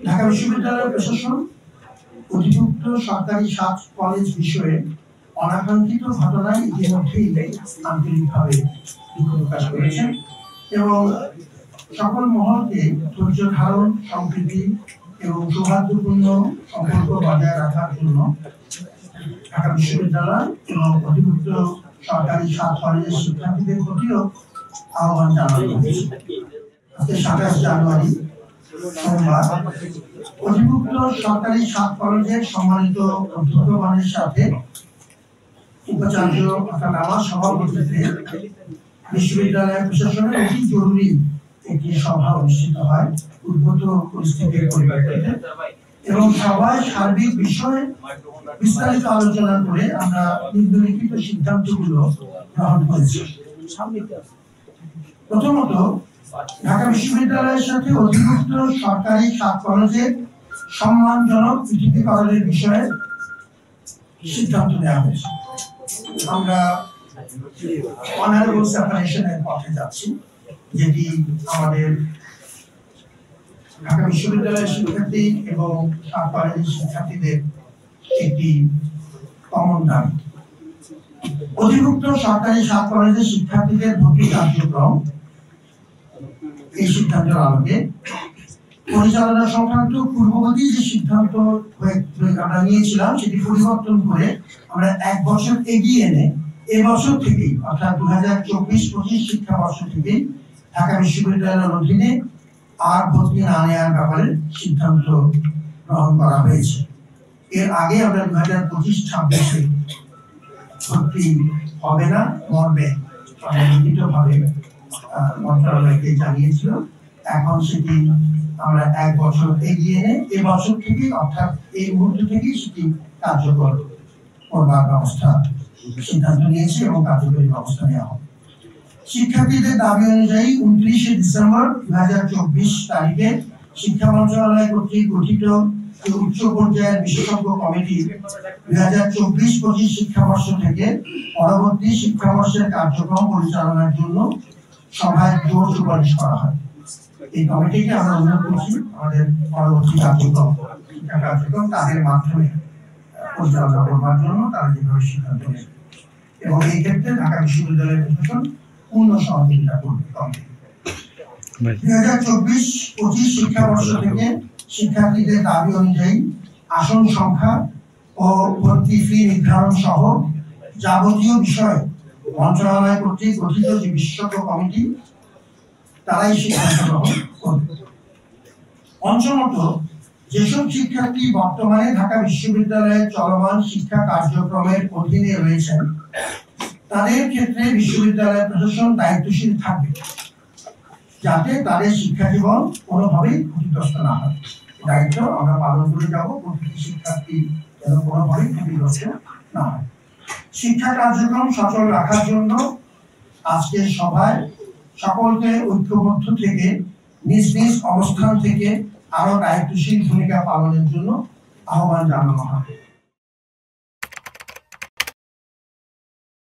ঢাকা বিশ্ববিদ্যালয়ের প্রশাসন অধিভুক্ত সরকারি 7 কলেজ বিষয়ে অনাকাঙ্ক্ষিত ঘটনায় ইতিমধ্যেই আন্তরিকভাবে দুঃখ প্রকাশ করেছেন এবং সকল মহলকে ধৈর্য ধারণ, সম্প্রীতি এবং সৌহার্দ্যপূর্ণ সম্পর্ক বজায় রাখার জন্য ঢাকা বিশ্ববিদ্যালয় এবং অধিভুক্ত সরকারি 7 কলেজের শিক্ষার্থীদের প্রতিও আহ্বান জানানো হয়েছে। আজকে 27 জানুয়ারি সোমবার অধিভুক্ত সরকারি 7 কলেজের সম্মানিত অধ্যক্ষগণের সাথে উপাচার্য অর্থাৎ আমার সভাপতিত্বে বিশ্ববিদ্যালয় প্রশাসনের অতি জরুরি একটি সভা অনুষ্ঠিত হয় উদ্ভূত পরিস্থিতির পরিপ্রেক্ষিতে এবং সভায় সার্বিক বিষয়ে বিস্তারিত আলোচনা করে আমরা নিম্নলিখিত সিদ্ধান্তগুলো গ্রহণ করেছি। প্রথমত, ঢাকা বিশ্ববিদ্যালয়ের সাথে অধিভুক্ত সরকারি 7 কলেজের সম্মানজনক পৃথকীকরণের বিষয়ে সিদ্ধান্ত নেওয়া হয়েছে। আমরা অনারেবল সেপারেশনের পথে যাচ্ছি, যেটি আমাদের ঢাকা বিশ্ববিদ্যালয়ের শিক্ষার্থী এবং 7 কলেজের শিক্ষার্থীদের একটি কমন দাবি। অধিভুক্ত সরকারি 7 কলেজের শিক্ষার্থীদের ভর্তি কার্যক্রম এই সিদ্ধান্তের আলোকে পরিচালনা সংক্রান্ত পূর্ববর্তী যে সিদ্ধান্ত আমরা নিয়েছিলাম সেটি পরিবর্তন করে আমরা 1 বছর এগিয়ে এনে এবছর থেকেই অর্থাৎ 2024-25 শিক্ষাবর্ষ থেকে ঢাকা বিশ্ববিদ্যালয়ের অধীনে আর ভর্তি না নেওয়ার ব্যাপারে সিদ্ধান্ত গ্রহণ করা হয়েছে। এর আগে আমরা 2025-26 ভর্তি হবে না, মরবে লিখিতভাবে মন্ত্রণালয়কে জানিয়েছিল। এখন সেটি আমরা 1 বছর এগিয়ে এনে এবছর থেকে অর্থাৎ এই মুহূর্ত থেকেই সেটি কার্যকর করবার ব্যবস্থা সিদ্ধান্ত নিয়েছে এবং কার্যকরী ব্যবস্থা নেওয়া হবে। শিক্ষার্থীদের দাবি অনুযায়ী 29 ডিসেম্বর 2024 তারিখে শিক্ষা মন্ত্রণালয় কর্তৃক গঠিত উচ্চ পর্যায়ের বিশেষজ্ঞ কমিটি 2024-25 শিক্ষাবর্ষ থেকে পরবর্তী শিক্ষাবর্ষের কার্যক্রম পরিচালনার জন্য সভায় জোর সুপারিশ করা হয়। এই কমিটিকে আমরা অনুরোধ করছি আমাদের পরবর্তী কার্যক্রম তাদের মাধ্যমে পরিচালনা করবার জন্য তারা যেভাবে সিদ্ধান্ত নেবে এবং এই ক্ষেত্রে ঢাকা বিশ্ববিদ্যালয়ের প্রশাসন পূর্ণ সহযোগিতা করবে। 2024-25 শিক্ষাবর্ষ থেকে শিক্ষার্থীদের দাবি অনুযায়ী আসন সংখ্যা ও ভর্তি ফি নির্ধারণ সহ যাবতীয় বিষয় মন্ত্রণালয় কর্তৃক গঠিত যে বিশেষজ্ঞ কমিটি তারাই সিদ্ধান্ত গ্রহণ করবে। পঞ্চমত, যেসব শিক্ষার্থী বর্তমানে ঢাকা বিশ্ববিদ্যালয়ের চলমান শিক্ষা কার্যক্রমের অধীনে রয়েছেন তাদের ক্ষেত্রে বিশ্ববিদ্যালয় প্রশাসন দায়িত্বশীল থাকবে যাতে তাদের শিক্ষা জীবন কোনোভাবেই ক্ষতিগ্রস্ত না হয়। দায়িত্ব আমরা পালন করে যাব, প্রতিটি শিক্ষার্থী যেন কোনোভাবেই ক্ষতিগ্রস্ত না হয়। শিক্ষা কার্যক্রম সচল রাখার জন্য আজকের সভায় সকলকে ঐক্যবদ্ধ থেকে নিজ নিজ অবস্থান থেকে আরো দায়িত্বশীল ভূমিকা পালনের জন্য আহ্বান জানানো হয়।